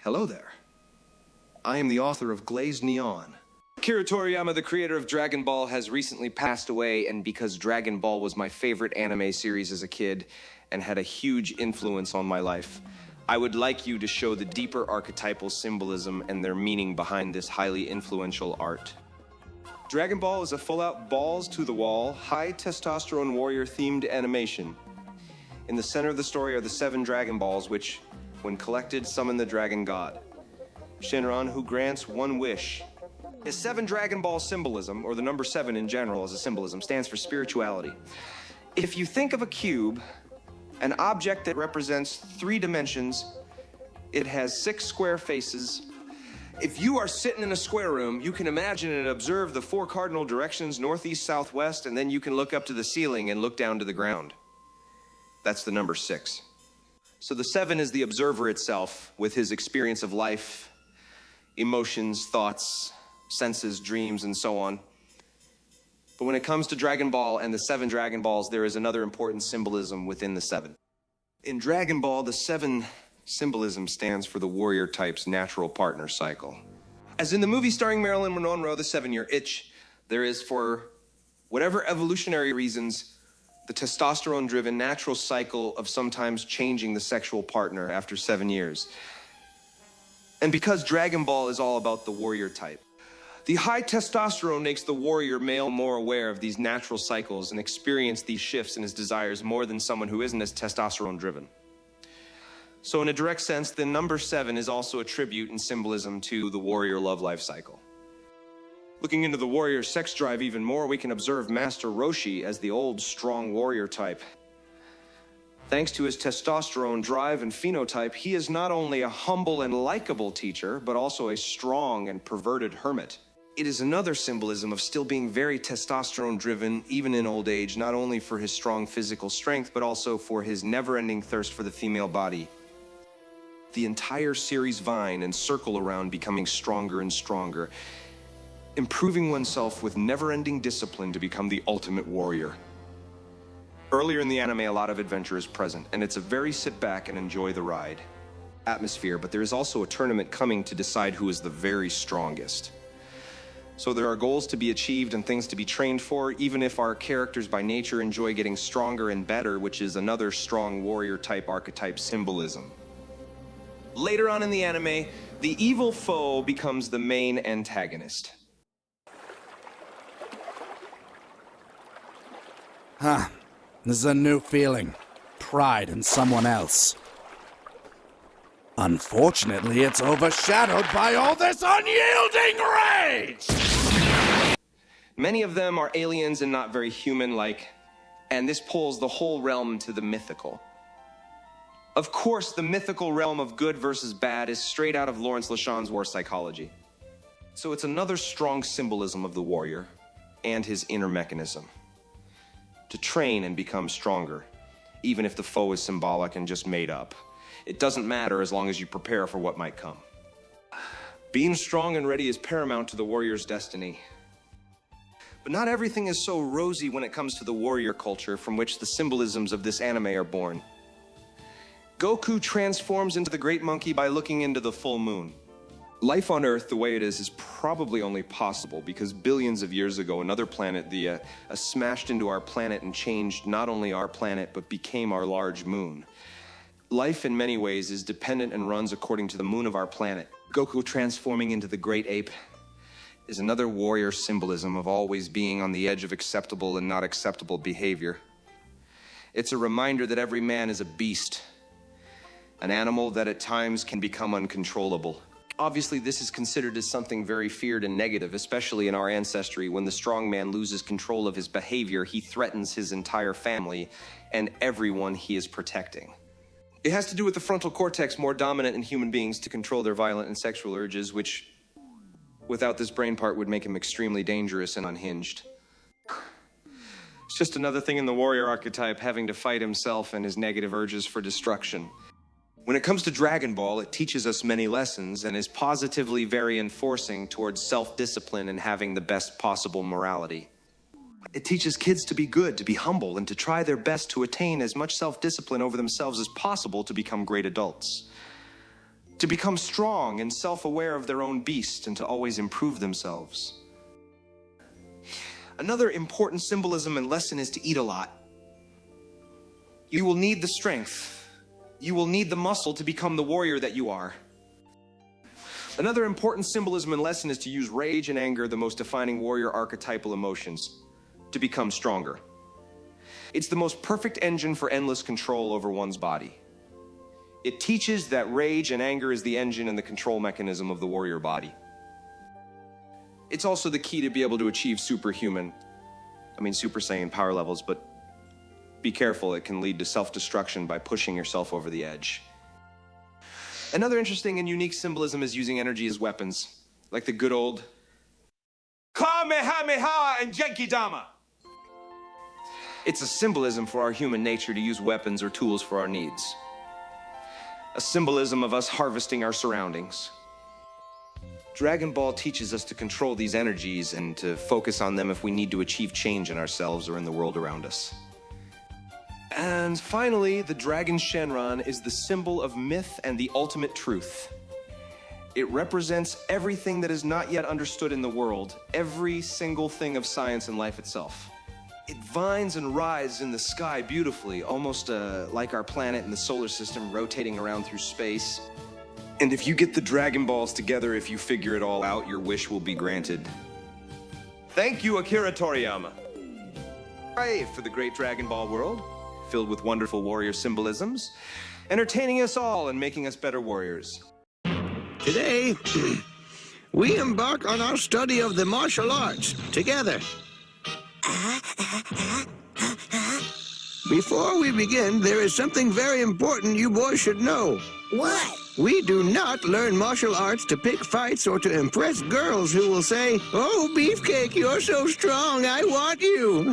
Hello there. I am the author of Glazed Neon. Akira Toriyama, the creator of Dragon Ball, has recently passed away, and because Dragon Ball was my favorite anime series as a kid and had a huge influence on my life, I would like you to show the deeper archetypal symbolism and their meaning behind this highly influential art. Dragon Ball is a full-out balls-to-the-wall, high-testosterone warrior-themed animation. In the center of the story are the 7 Dragon Balls, which, when collected, summon the Dragon God, Shenron, who grants one wish. The 7 Dragon Ball symbolism, or the number 7 in general as a symbolism, stands for spirituality. If you think of a cube, an object that represents 3 dimensions, it has 6 square faces. If you are sitting in a square room, you can imagine and observe the 4 cardinal directions, northeast, southwest, and then you can look up to the ceiling and look down to the ground. That's the number 6. So the 7 is the observer itself, with his experience of life, emotions, thoughts, senses, dreams, and so on. But when it comes to Dragon Ball and the 7 Dragon Balls, there is another important symbolism within the 7. In Dragon Ball, the 7 symbolism stands for the warrior type's natural partner cycle. As in the movie starring Marilyn Monroe, The 7-Year Itch, there is, for whatever evolutionary reasons, the testosterone-driven natural cycle of sometimes changing the sexual partner after 7 years. And because Dragon Ball is all about the warrior type, the high testosterone makes the warrior male more aware of these natural cycles and experience these shifts in his desires more than someone who isn't as testosterone-driven. So in a direct sense, the number 7 is also a tribute and symbolism to the warrior love life cycle. Looking into the warrior sex drive even more, we can observe Master Roshi as the old, strong warrior type. Thanks to his testosterone drive and phenotype, he is not only a humble and likable teacher, but also a strong and perverted hermit. It is another symbolism of still being very testosterone-driven, even in old age, not only for his strong physical strength, but also for his never-ending thirst for the female body. The entire series vine and circle around becoming stronger and stronger, improving oneself with never-ending discipline to become the ultimate warrior. Earlier in the anime, a lot of adventure is present, and it's a very sit back and enjoy the ride atmosphere, but there is also a tournament coming to decide who is the very strongest. So there are goals to be achieved and things to be trained for, even if our characters by nature enjoy getting stronger and better, which is another strong warrior type archetype symbolism. Later on in the anime, the evil foe becomes the main antagonist. This is a new feeling. Pride in someone else. Unfortunately, it's overshadowed by all this unyielding rage! Many of them are aliens and not very human-like, and this pulls the whole realm to the mythical. Of course, the mythical realm of good versus bad is straight out of Lawrence Lashon's war psychology. So it's another strong symbolism of the warrior and his inner mechanism. To train and become stronger, even if the foe is symbolic and just made up. It doesn't matter as long as you prepare for what might come. Being strong and ready is paramount to the warrior's destiny. But not everything is so rosy when it comes to the warrior culture from which the symbolisms of this anime are born. Goku transforms into the great monkey by looking into the full moon. Life on Earth, the way it is probably only possible because billions of years ago, another planet, smashed into our planet and changed not only our planet, but became our large moon. Life, in many ways, is dependent and runs according to the moon of our planet. Goku transforming into the great ape is another warrior symbolism of always being on the edge of acceptable and not acceptable behavior. It's a reminder that every man is a beast, an animal that at times can become uncontrollable. Obviously, this is considered as something very feared and negative, especially in our ancestry. When the strong man loses control of his behavior, he threatens his entire family and everyone he is protecting. It has to do with the frontal cortex, more dominant in human beings to control their violent and sexual urges, which, without this brain part, would make him extremely dangerous and unhinged. It's just another thing in the warrior archetype, having to fight himself and his negative urges for destruction. When it comes to Dragon Ball, it teaches us many lessons and is positively very enforcing towards self-discipline and having the best possible morality. It teaches kids to be good, to be humble, and to try their best to attain as much self-discipline over themselves as possible to become great adults. to become strong and self-aware of their own beast and to always improve themselves. Another important symbolism and lesson is to eat a lot. You will need the strength. You will need the muscle to become the warrior that you are. Another important symbolism and lesson is to use rage and anger, the most defining warrior archetypal emotions, to become stronger. It's the most perfect engine for endless control over one's body. It teaches that rage and anger is the engine and the control mechanism of the warrior body. It's also the key to be able to achieve Super Saiyan power levels, but be careful, it can lead to self-destruction by pushing yourself over the edge. Another interesting and unique symbolism is using energy as weapons, like the good old Kamehameha and Genkidama. It's a symbolism for our human nature to use weapons or tools for our needs. A symbolism of us harvesting our surroundings. Dragon Ball teaches us to control these energies and to focus on them if we need to achieve change in ourselves or in the world around us. And finally, the Dragon Shenron is the symbol of myth and the ultimate truth. It represents everything that is not yet understood in the world, every single thing of science and life itself. It vines and writhes in the sky beautifully, almost like our planet in the solar system rotating around through space. And if you get the Dragon Balls together, if you figure it all out, your wish will be granted. Thank you, Akira Toriyama. Hooray for the great Dragon Ball world, filled with wonderful warrior symbolisms, entertaining us all and making us better warriors. Today, we embark on our study of the martial arts together. Before we begin, there is something very important you boys should know. What? We do not learn martial arts to pick fights or to impress girls who will say, "Oh, Beefcake, you're so strong, I want you."